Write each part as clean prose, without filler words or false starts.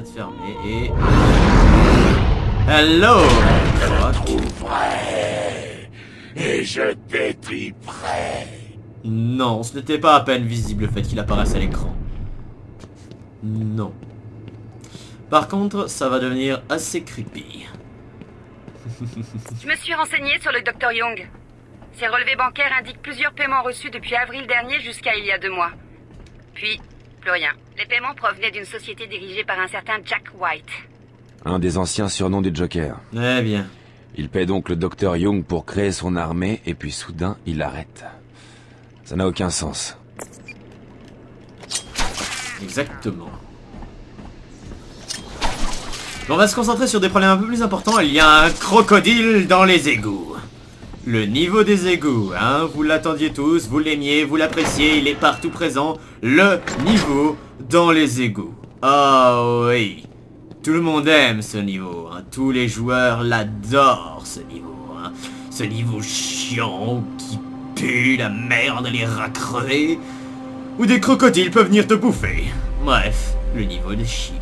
être fermé et... Hello, Croc. Et je t'étriperai. Non, ce n'était pas à peine visible le fait qu'il apparaisse à l'écran. Non. Par contre, ça va devenir assez creepy. Je me suis renseigné sur le Dr Young. Ses relevés bancaires indiquent plusieurs paiements reçus depuis avril dernier jusqu'à il y a 2 mois. Puis, plus rien. Les paiements provenaient d'une société dirigée par un certain Jack White. Un des anciens surnoms du Joker. Eh bien. Il paie donc le Dr Young pour créer son armée, et puis soudain, il l'arrête. Ça n'a aucun sens. Exactement. On va se concentrer sur des problèmes un peu plus importants. Il y a un crocodile dans les égouts. Le niveau des égouts, hein, vous l'attendiez tous, vous l'aimiez, vous l'appréciez, il est partout présent. Le niveau dans les égouts. Oh oui. Tout le monde aime ce niveau, hein. Tous les joueurs l'adorent ce niveau, hein. Ce niveau chiant qui pue la merde et les rats crevés. Où des crocodiles peuvent venir te bouffer. Bref, le niveau des chieurs.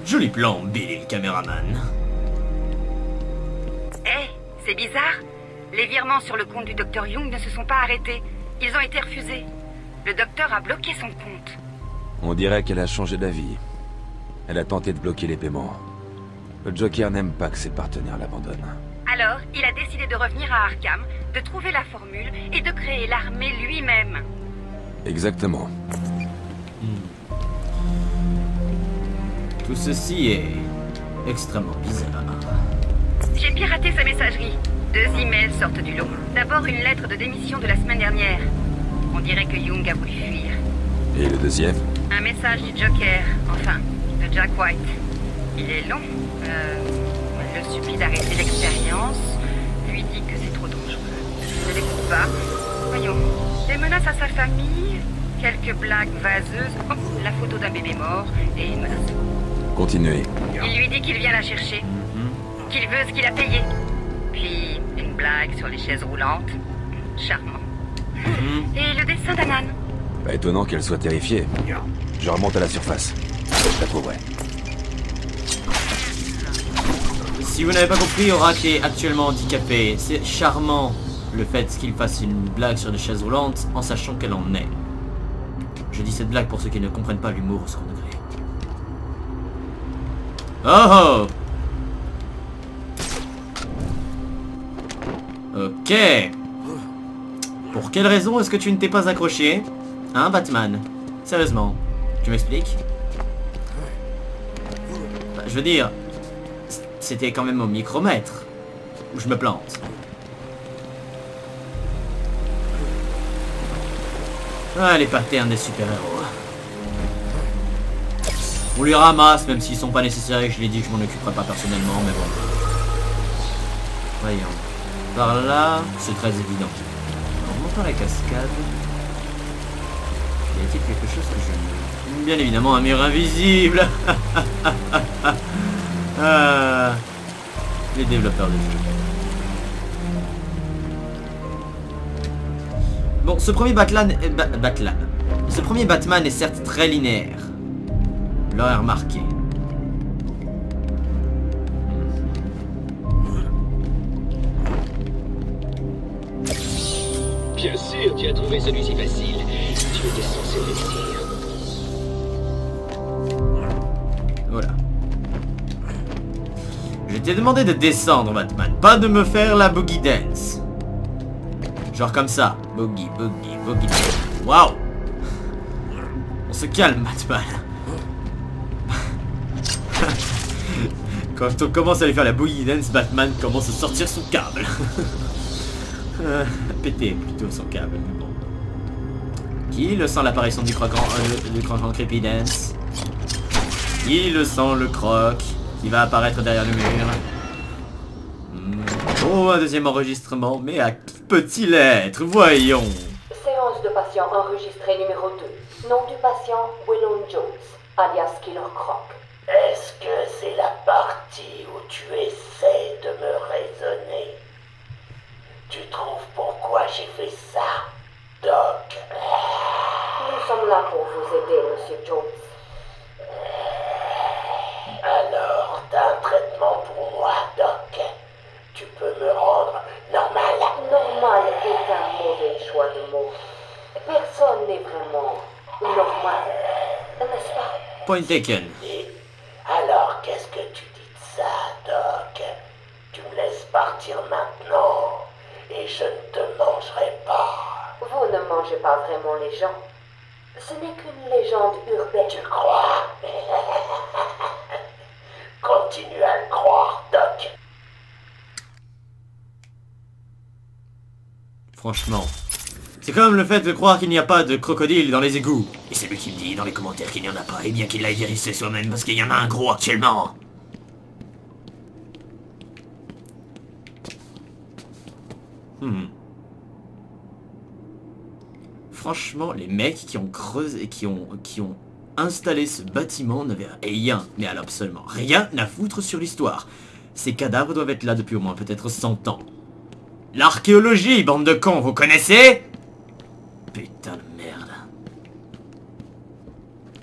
Joli plan, Billy le caméraman. Eh, c'est bizarre. Les virements sur le compte du Dr Young ne se sont pas arrêtés. Ils ont été refusés. Le docteur a bloqué son compte. On dirait qu'elle a changé d'avis. Elle a tenté de bloquer les paiements. Le Joker n'aime pas que ses partenaires l'abandonnent. Alors, il a décidé de revenir à Arkham, de trouver la formule et de créer l'armée lui-même. Exactement. Tout ceci est extrêmement bizarre. J'ai piraté sa messagerie. 2 emails sortent du lot. D'abord une lettre de démission de la semaine dernière. On dirait que Young a voulu fuir. Et le deuxième? Un message du Joker, enfin, de Jack White. Il est long. Je le supplie d'arrêter l'expérience. Lui dit que c'est trop dangereux. Je ne l'écoute pas. Voyons. Des menaces à sa famille, quelques blagues vaseuses, oh, la photo d'un bébé mort et une menace. Continuez. Il lui dit qu'il vient la chercher, qu'il veut ce qu'il a payé. Puis une blague sur les chaises roulantes. Charmant. Et le dessin d'un âne. Pas étonnant qu'elle soit terrifiée. Je remonte à la surface. Je la trouverai. Si vous n'avez pas compris, Oracle est actuellement handicapé. C'est charmant le fait qu'il fasse une blague sur des chaises roulantes en sachant qu'elle en est. Je dis cette blague pour ceux qui ne comprennent pas l'humour au second degré. Oh oh! Ok. Pour quelle raison est-ce que tu ne t'es pas accroché? Hein, Batman? Sérieusement, tu m'expliques? Bah, je veux dire, c'était quand même au micromètre. Où je me plante. Ah, les patterns des super-héros. On les ramasse, même s'ils sont pas nécessaires et que je l'ai dit que je m'en occuperai pas personnellement, mais bon. Voyons. Par là, c'est très évident. En montant la cascade, y a-t-il quelque chose que je... Bien évidemment, un mur invisible. Ah, les développeurs de jeux. Bon, ce premier ce premier Batman est certes très linéaire. Vous l'aurez remarqué. Bien sûr, tu as trouvé celui-ci facile. Tu étais censé le dire. Voilà. Je t'ai demandé de descendre, Batman, pas de me faire la boogie dance. Genre comme ça. Boogie, boogie, boogie dance. Waouh! On se calme, Batman. Quand on commence à lui faire la boogie dance, Batman commence à sortir son câble. Péter plutôt son câble, mais bon. Qui le sent l'apparition du croquant Creepy Dance? Qui le sent le croc qui va apparaître derrière le mur? Oh, un deuxième enregistrement, mais à qui peut-il être? Voyons. Séance de patient enregistrée numéro 2. Nom du patient, Waylon Jones, alias Killer Croc. Est-ce que c'est la partie où tu essaies de me raisonner? Tu trouves pourquoi j'ai fait ça, Doc? Monsieur Jones. Alors, t'as un traitement pour moi, Doc. Tu peux me rendre normal. Normal est un mauvais choix de mots. Personne n'est vraiment normal, n'est-ce pas? Point taken. Alors, qu'est-ce que tu dis de ça, Doc? Tu me laisses partir maintenant et je ne te mangerai pas. Vous ne mangez pas vraiment les gens. Ce n'est qu'une légende urbaine. Tu crois? Continue à le croire, Doc. Franchement. C'est comme le fait de croire qu'il n'y a pas de crocodile dans les égouts. Et c'est lui qui me dit dans les commentaires qu'il n'y en a pas, et bien qu'il aille vérifier soi-même parce qu'il y en a un gros actuellement. Franchement, les mecs qui ont creusé, qui ont installé ce bâtiment n'avaient rien, mais alors absolument rien à foutre sur l'histoire. Ces cadavres doivent être là depuis au moins peut-être 100 ans. L'archéologie, bande de cons, vous connaissez? Putain de merde.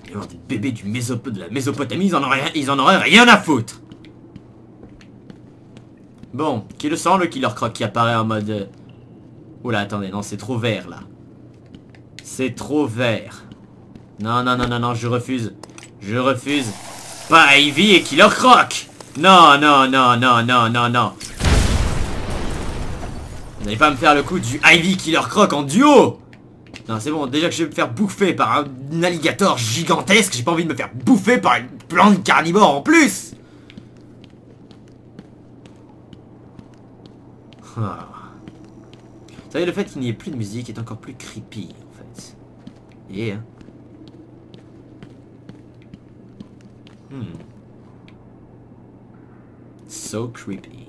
Il y a des bébés de la Mésopotamie, ils en auraient rien à foutre. Bon, qui le sent, le Killer Croc qui apparaît en mode... Oula, attendez, non, c'est trop vert, là. C'est trop vert. Non, non, non, non, non, je refuse. Je refuse. Pas Ivy et Killer Croc. Non, non, non, non, non, non, non. Vous n'allez pas me faire le coup du Ivy Killer Croc en duo. Non, c'est bon, déjà que je vais me faire bouffer par un alligator gigantesque, j'ai pas envie de me faire bouffer par une plante carnivore en plus. Ah. Vous savez, le fait qu'il n'y ait plus de musique est encore plus creepy, en fait. Yeah. So creepy.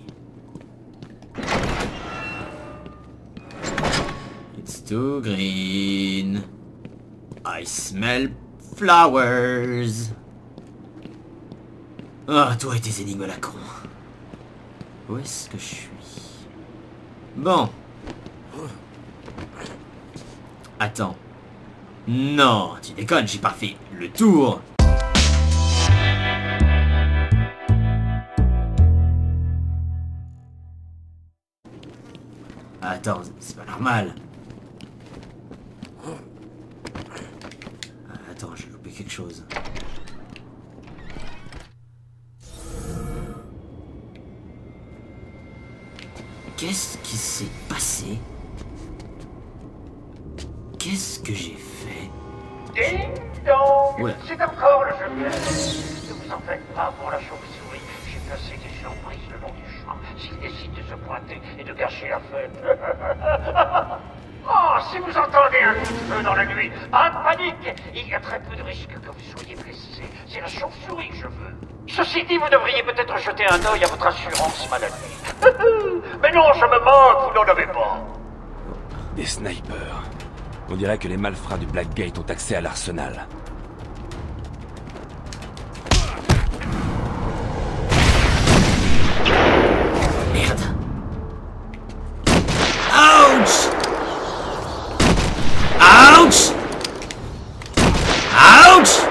It's too green. I smell flowers. Ah, toi et tes énigmes à la con. Où est-ce que je suis? Bon. Attends. Non, tu déconnes, j'ai pas fait le tour. Attends, c'est pas normal. Attends, j'ai loupé quelque chose. Qu'est-ce qui s'est passé? Qu'est-ce que j'ai fait? Ding dong! Oula. C'est encore le Joker. Ne vous en faites pas pour la chauve-souris. J'ai placé des surprises le long du chemin. S'il décide de se pointer et de gâcher la fête. Oh, si vous entendez un coup de feu dans la nuit, pas de panique. Il y a très peu de risques que vous soyez blessé. C'est la chauve-souris que je veux. Ceci dit, vous devriez peut-être jeter un œil à votre assurance maladie. Mais non, je me moque, vous n'en avez pas. Des snipers. On dirait que les malfrats du Blackgate ont accès à l'arsenal. Merde. Ouch! Ouch! Ouch!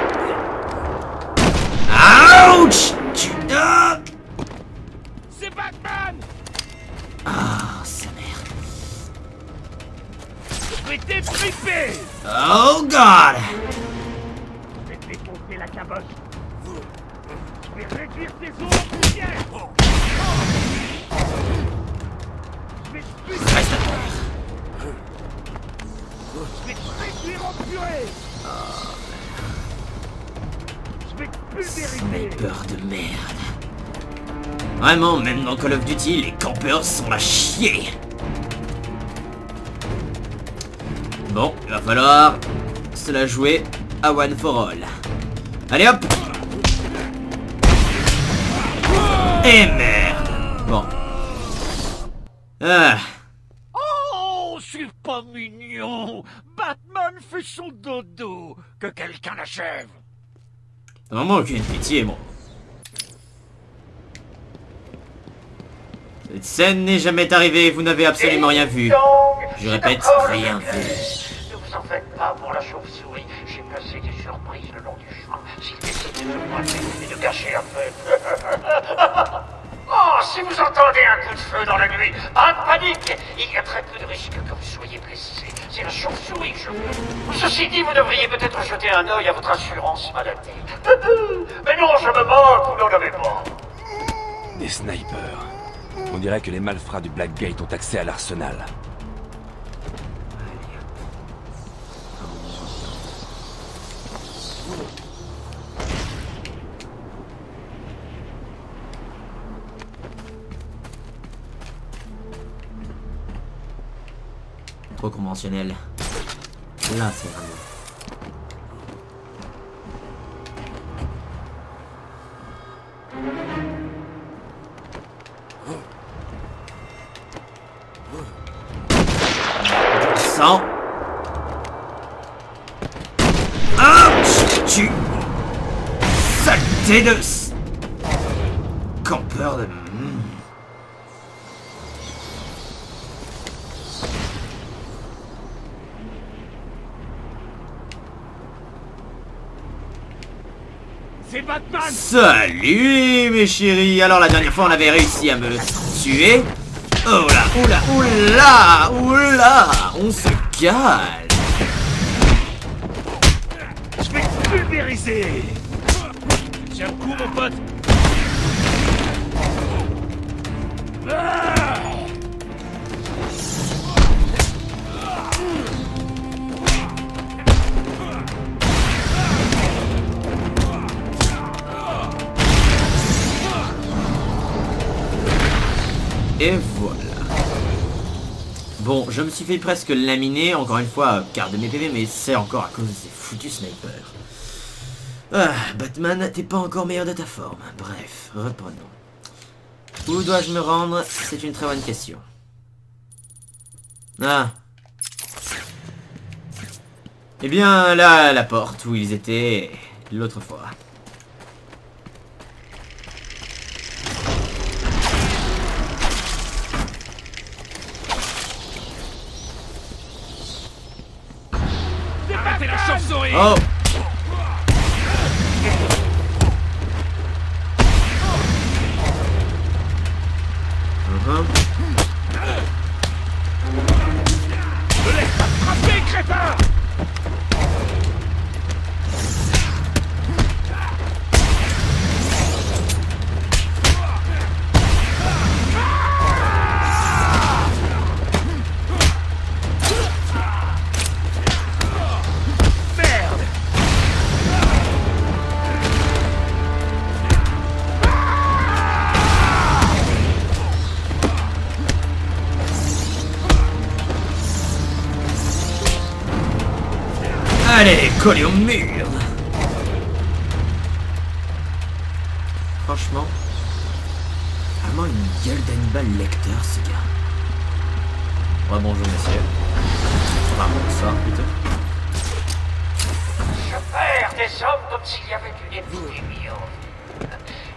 Ouch! C'est Batman! Ah, sa mère. Je vais t'étriper! Oh God! Je vais te défoncer la caboche! Je vais réduire tes os en poussière! Je vais te buter! Reste à terre. Je vais te réduire en purée! Je vais te pulvériser! Sniper de merde. Vraiment, même dans Call of Duty, les campeurs sont à chier. Bon, il va falloir se la jouer à one for all. Allez hop! Et merde! Bon. Ah. Oh, c'est pas mignon! Batman fait son dodo! Que quelqu'un l'achève! Vraiment aucune pitié, bon. Cette scène n'est jamais arrivée, vous n'avez absolument rien vu. Je répète, rien vu. Ne vous en faites pas pour la chauve-souris. J'ai placé des surprises le de se pointer et de gâcher la fête. Oh, si vous entendez un coup de feu dans la nuit, pas de panique. Il y a très peu de risques que vous soyez blessé. C'est la chauve-souris que je veux. Ceci dit, vous devriez peut-être jeter un œil à votre assurance maladie. Mais non, je me moque, vous n'en avez pas. Des snipers. On dirait que les malfrats du Blackgate ont accès à l'arsenal. Trop conventionnel. Là, c'est vraiment... Sang. Ah, tu... Saleté de... Campeur de... C'est Batman! Salut mes chéris. Alors la dernière fois on avait réussi à me tuer. Oh là, oula, oula, oula. On se calme. Je vais te pulvériser! Tiens le coup, mon pote! Ah! Et voilà. Bon, je me suis fait presque laminer, encore une fois, car de mes PV, mais c'est encore à cause de ces foutus snipers. Ah, Batman, t'es pas encore meilleur de ta forme. Bref, reprenons. Où dois-je me rendre? C'est une très bonne question. Ah. Eh bien, là, la porte où ils étaient l'autre fois. Arrêtez la chauve-souris! Oh! Ne laisse pas te frapper, crétin! Allez, collez au mur. Franchement, vraiment une gueule d'Hannibal Lecter, ce gars. Ouais, bonjour, monsieur. Enfin, bonsoir, plutôt. Je perds des hommes comme s'il y avait une épidémie.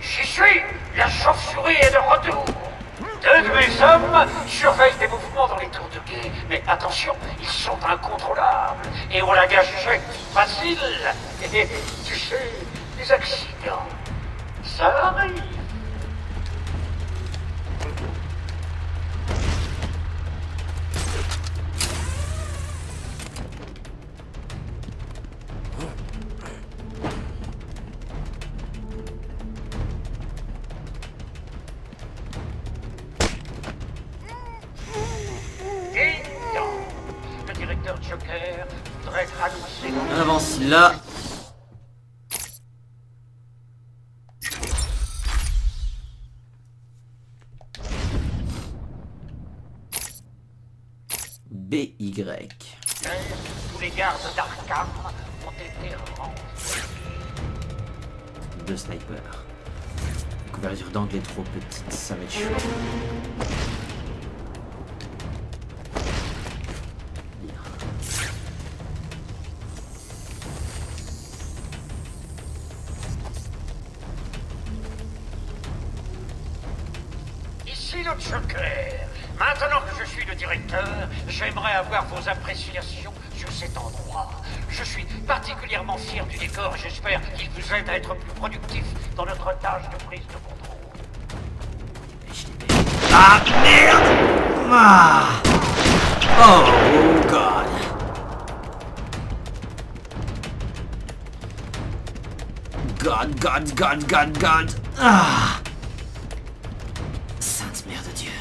J'y suis! La chauve-souris est de retour! Deux de mes hommes surveillent des mouvements dans les tours de guet. Mais attention, ils sont incontrôlables. Et on la gâcherait facile. Et tu sais, les accidents, ça arrive. Le directeur Joker voudrait annoncer... On avance là. BY. Tous les gardes d'Arkham ont été renvoyés. Deux snipers. La couverture d'angle est trop petite, ça va être chaud. Ici le Joker. Maintenant que je suis le directeur, j'aimerais avoir vos appréciations sur cet endroit. Je suis particulièrement fier du décor et j'espère qu'il vous aide à être plus productif dans notre tâche de prise de contrôle. Ah merde! Ah. Oh god! God! Ah! Sainte mère de Dieu!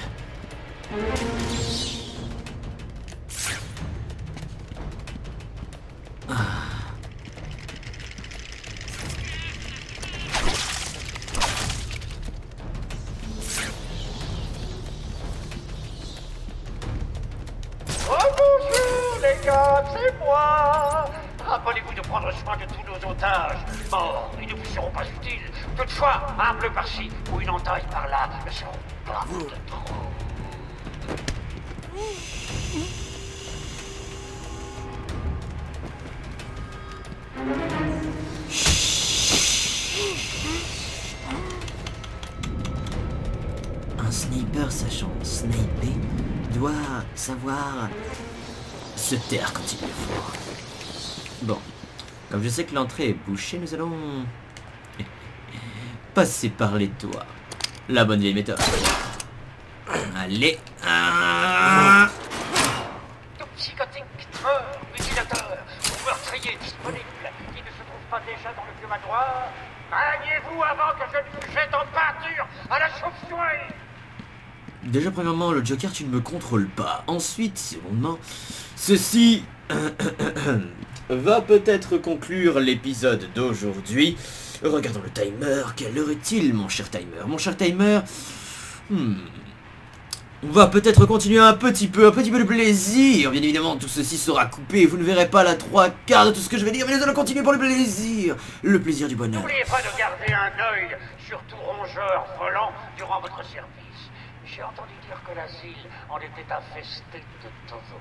Oh bonjour les gars, c'est moi. Rappelez-vous de prendre soin de tous nos otages. Morts, ils ne vous seront pas utiles. Toutefois, un bleu par-ci ou une entaille par-là ne seront pas de trop. Un sniper sachant sniper doit savoir se taire quand il le faut. Bon, comme je sais que l'entrée est bouchée, nous allons passer par les toits. La bonne vieille méthode. Allez. Tout psychotique, tueur, mutilateur, ou meurtrier disponible, qui ne se trouve pas déjà dans le vieux manoir, maniez-vous avant que je ne vous jette en peinture à la chauve-souris. Déjà, premièrement, le Joker, tu ne me contrôles pas. Ensuite, secondement, ceci va peut-être conclure l'épisode d'aujourd'hui. Regardons le timer. Quelle heure est-il, mon cher timer? Mon cher timer, on va peut-être continuer un petit peu de plaisir. Bien évidemment, tout ceci sera coupé. Vous ne verrez pas la 3/4 de tout ce que je vais dire, mais nous allons continuer pour le plaisir. Le plaisir du bonheur. N'oubliez pas de garder un œil sur tout rongeur volant durant votre service. J'ai entendu dire que l'asile en était infesté de temps en temps.